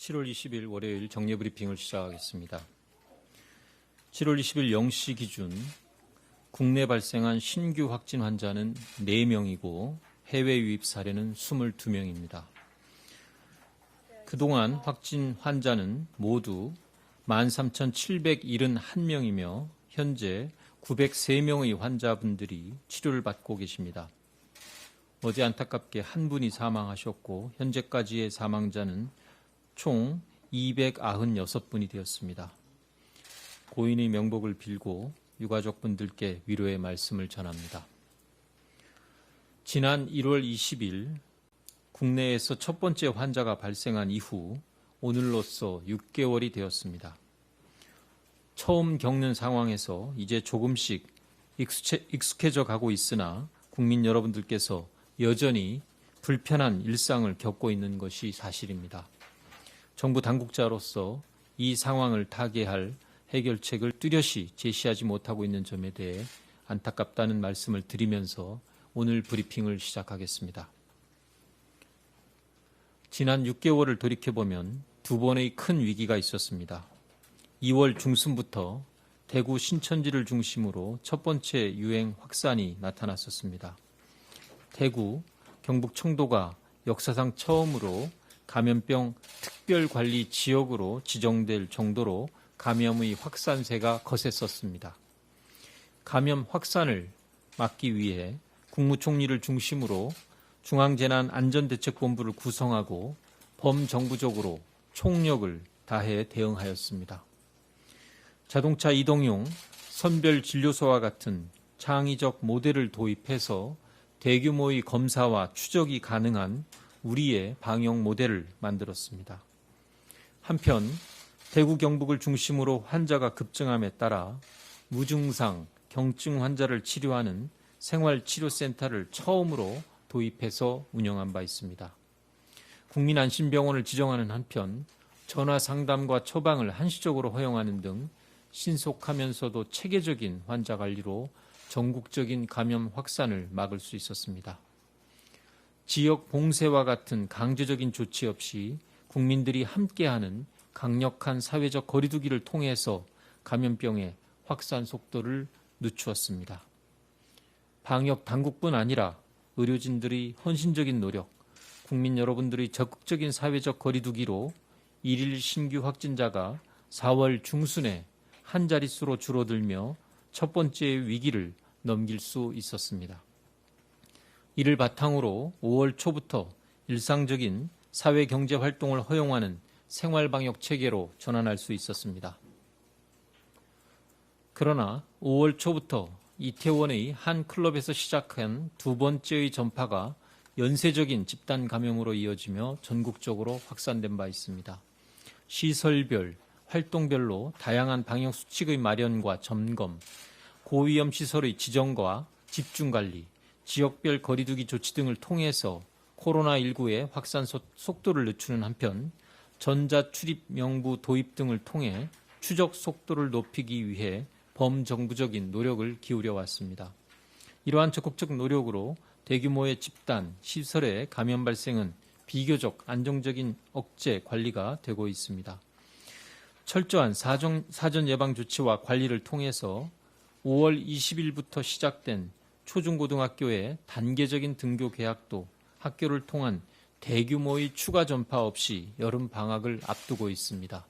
7월 20일 월요일 정례 브리핑을 시작하겠습니다. 7월 20일 0시 기준 국내 발생한 신규 확진 환자는 4명이고 해외 유입 사례는 22명입니다. 그동안 확진 환자는 모두 13,771명이며 현재 903명의 환자분들이 치료를 받고 계십니다. 어제 안타깝게 한 분이 사망하셨고 현재까지의 사망자는 총 296분이 되었습니다. 고인의 명복을 빌고 유가족분들께 위로의 말씀을 전합니다. 지난 1월 20일 국내에서 첫 번째 환자가 발생한 이후 오늘로써 6개월이 되었습니다. 처음 겪는 상황에서 이제 조금씩 익숙해져 가고 있으나 국민 여러분들께서 여전히 불편한 일상을 겪고 있는 것이 사실입니다. 정부 당국자로서 이 상황을 타개할 해결책을 뚜렷이 제시하지 못하고 있는 점에 대해 안타깝다는 말씀을 드리면서 오늘 브리핑을 시작하겠습니다. 지난 6개월을 돌이켜보면 두 번의 큰 위기가 있었습니다. 2월 중순부터 대구 신천지를 중심으로 첫 번째 유행 확산이 나타났었습니다. 대구, 경북 청도가 역사상 처음으로 감염병 특별관리 지역으로 지정될 정도로 감염의 확산세가 거셌었습니다. 감염 확산을 막기 위해 국무총리를 중심으로 중앙재난안전대책본부를 구성하고 범정부적으로 총력을 다해 대응하였습니다. 자동차 이동용 선별진료소와 같은 창의적 모델을 도입해서 대규모의 검사와 추적이 가능한 우리의 방역 모델을 만들었습니다. 한편 대구 경북을 중심으로 환자가 급증함에 따라 무증상 경증 환자를 치료하는 생활치료센터를 처음으로 도입해서 운영한 바 있습니다. 국민안심병원을 지정하는 한편 전화 상담과 처방을 한시적으로 허용하는 등 신속하면서도 체계적인 환자 관리로 전국적인 감염 확산을 막을 수 있었습니다. 지역 봉쇄와 같은 강제적인 조치 없이 국민들이 함께하는 강력한 사회적 거리두기를 통해서 감염병의 확산 속도를 늦추었습니다. 방역 당국뿐 아니라 의료진들의 헌신적인 노력, 국민 여러분들의 적극적인 사회적 거리두기로 1일 신규 확진자가 4월 중순에 한 자릿수로 줄어들며 첫 번째 위기를 넘길 수 있었습니다. 이를 바탕으로 5월 초부터 일상적인 사회경제 활동을 허용하는 생활방역 체계로 전환할 수 있었습니다. 그러나 5월 초부터 이태원의 한 클럽에서 시작한 두 번째의 전파가 연쇄적인 집단 감염으로 이어지며 전국적으로 확산된 바 있습니다. 시설별, 활동별로 다양한 방역 수칙의 마련과 점검, 고위험 시설의 지정과 집중관리, 지역별 거리두기 조치 등을 통해서 코로나19의 확산 속도를 늦추는 한편 전자출입 명부 도입 등을 통해 추적 속도를 높이기 위해 범정부적인 노력을 기울여 왔습니다. 이러한 적극적 노력으로 대규모의 집단, 시설의 감염 발생은 비교적 안정적인 억제 관리가 되고 있습니다. 철저한 사전 예방 조치와 관리를 통해서 5월 20일부터 시작된 초중고등학교의 단계적인 등교 개학도 학교를 통한 대규모의 추가 전파 없이 여름 방학을 앞두고 있습니다.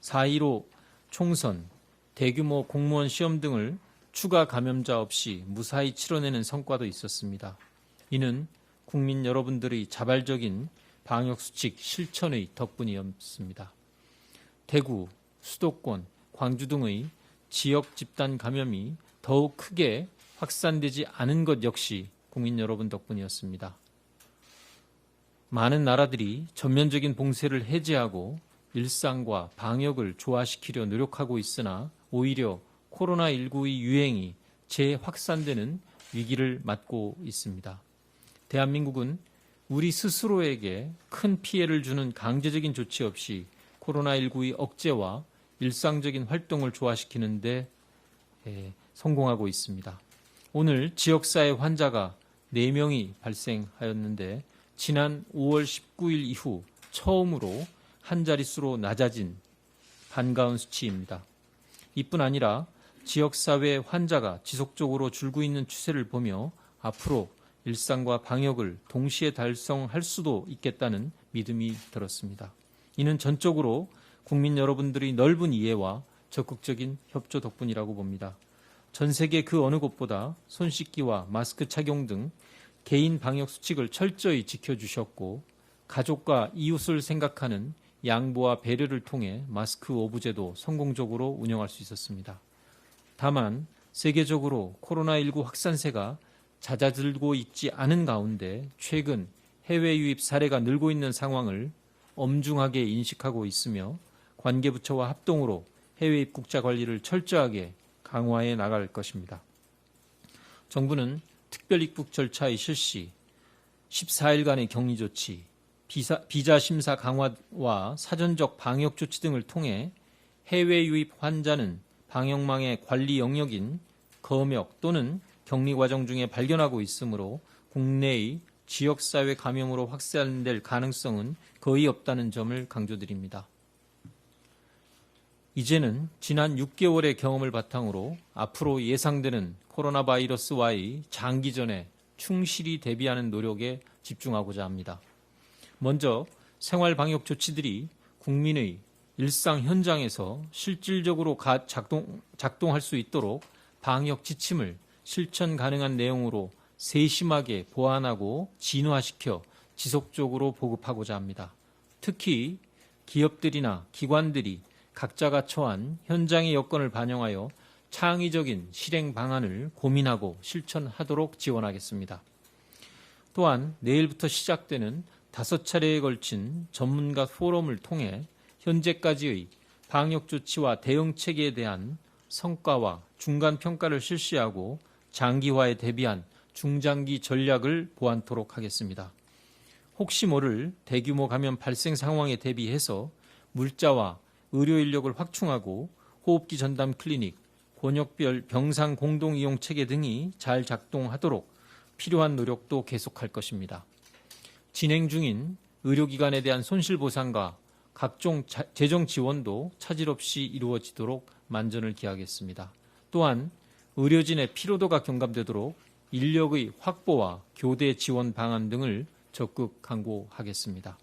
4.15 총선, 대규모 공무원 시험 등을 추가 감염자 없이 무사히 치러내는 성과도 있었습니다. 이는 국민 여러분들의 자발적인 방역수칙 실천의 덕분이었습니다. 대구, 수도권, 광주 등의 지역 집단 감염이 더욱 크게 확산되지 않은 것 역시 국민 여러분 덕분이었습니다. 많은 나라들이 전면적인 봉쇄를 해제하고 일상과 방역을 조화시키려 노력하고 있으나 오히려 코로나19의 유행이 재확산되는 위기를 맞고 있습니다. 대한민국은 우리 스스로에게 큰 피해를 주는 강제적인 조치 없이 코로나19의 억제와 일상적인 활동을 조화시키는 데 성공하고 있습니다. 오늘 지역사회 환자가 4명이 발생하였는데 지난 5월 19일 이후 처음으로 한 자릿수로 낮아진 반가운 수치입니다. 이뿐 아니라 지역사회 환자가 지속적으로 줄고 있는 추세를 보며 앞으로 일상과 방역을 동시에 달성할 수도 있겠다는 믿음이 들었습니다. 이는 전적으로 국민 여러분들의 넓은 이해와 적극적인 협조 덕분이라고 봅니다. 전 세계 그 어느 곳보다 손 씻기와 마스크 착용 등 개인 방역 수칙을 철저히 지켜주셨고 가족과 이웃을 생각하는 양보와 배려를 통해 마스크 오브제도 성공적으로 운영할 수 있었습니다. 다만 세계적으로 코로나19 확산세가 잦아들고 있지 않은 가운데 최근 해외 유입 사례가 늘고 있는 상황을 엄중하게 인식하고 있으며 관계부처와 합동으로 해외 입국자 관리를 철저하게 강화해 나갈 것입니다. 정부는 특별 입국 절차의 실시, 14일간의 격리 조치, 비자 심사 강화와 사전적 방역 조치 등을 통해 해외 유입 환자는 방역망의 관리 영역인 검역 또는 격리 과정 중에 발견하고 있으므로 국내의 지역사회 감염으로 확산될 가능성은 거의 없다는 점을 강조드립니다. 이제는 지난 6개월의 경험을 바탕으로 앞으로 예상되는 코로나 바이러스와의 장기전에 충실히 대비하는 노력에 집중하고자 합니다. 먼저 생활 방역 조치들이 국민의 일상 현장에서 실질적으로 작동할 수 있도록 방역 지침을 실천 가능한 내용으로 세심하게 보완하고 진화시켜 지속적으로 보급하고자 합니다. 특히 기업들이나 기관들이 각자가 처한 현장의 여건을 반영하여 창의적인 실행 방안을 고민하고 실천하도록 지원하겠습니다. 또한 내일부터 시작되는 5차례에 걸친 전문가 포럼을 통해 현재까지의 방역 조치와 대응 체계에 대한 성과와 중간 평가를 실시하고 장기화에 대비한 중장기 전략을 보완토록 하겠습니다. 혹시 모를 대규모 감염 발생 상황에 대비해서 물자와 의료 인력을 확충하고 호흡기 전담 클리닉, 권역별 병상 공동 이용 체계 등이 잘 작동하도록 필요한 노력도 계속할 것입니다. 진행 중인 의료기관에 대한 손실보상과 각종 재정 지원도 차질 없이 이루어지도록 만전을 기하겠습니다. 또한 의료진의 피로도가 경감되도록 인력의 확보와 교대 지원 방안 등을 적극 강구하겠습니다.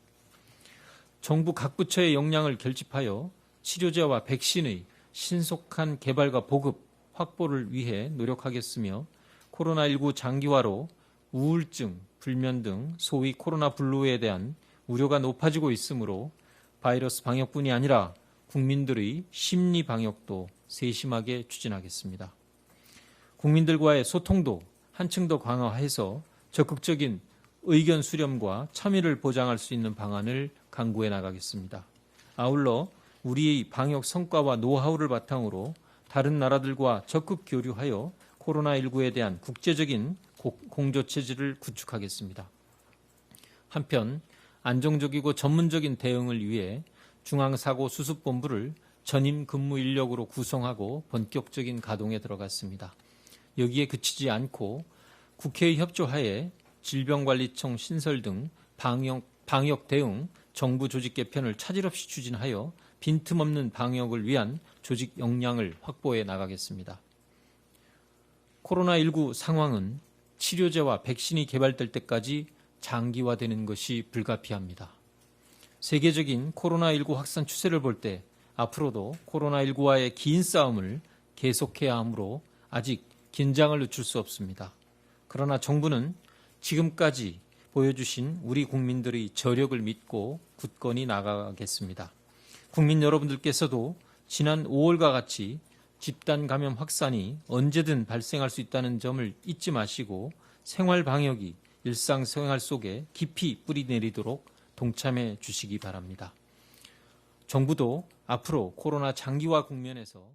정부 각 부처의 역량을 결집하여 치료제와 백신의 신속한 개발과 보급, 확보를 위해 노력하겠으며 코로나19 장기화로 우울증, 불면 등 소위 코로나 블루에 대한 우려가 높아지고 있으므로 바이러스 방역뿐이 아니라 국민들의 심리 방역도 세심하게 추진하겠습니다. 국민들과의 소통도 한층 더 강화해서 적극적인 의견 수렴과 참여를 보장할 수 있는 방안을 강구해 나가겠습니다. 아울러 우리의 방역 성과와 노하우를 바탕으로 다른 나라들과 적극 교류하여 코로나19에 대한 국제적인 공조체제를 구축하겠습니다. 한편 안정적이고 전문적인 대응을 위해 중앙사고수습본부를 전임 근무 인력으로 구성하고 본격적인 가동에 들어갔습니다. 여기에 그치지 않고 국회의 협조하에 질병관리청 신설 등 방역 대응 정부 조직 개편을 차질 없이 추진하여 빈틈없는 방역을 위한 조직 역량을 확보해 나가겠습니다. 코로나19 상황은 치료제와 백신이 개발될 때까지 장기화되는 것이 불가피합니다. 세계적인 코로나19 확산 추세를 볼 때 앞으로도 코로나19와의 긴 싸움을 계속해야 하므로 아직 긴장을 늦출 수 없습니다. 그러나 정부는 지금까지 보여주신 우리 국민들의 저력을 믿고 굳건히 나가겠습니다. 국민 여러분들께서도 지난 5월과 같이 집단 감염 확산이 언제든 발생할 수 있다는 점을 잊지 마시고 생활 방역이 일상생활 속에 깊이 뿌리 내리도록 동참해 주시기 바랍니다. 정부도 앞으로 코로나 장기화 국면에서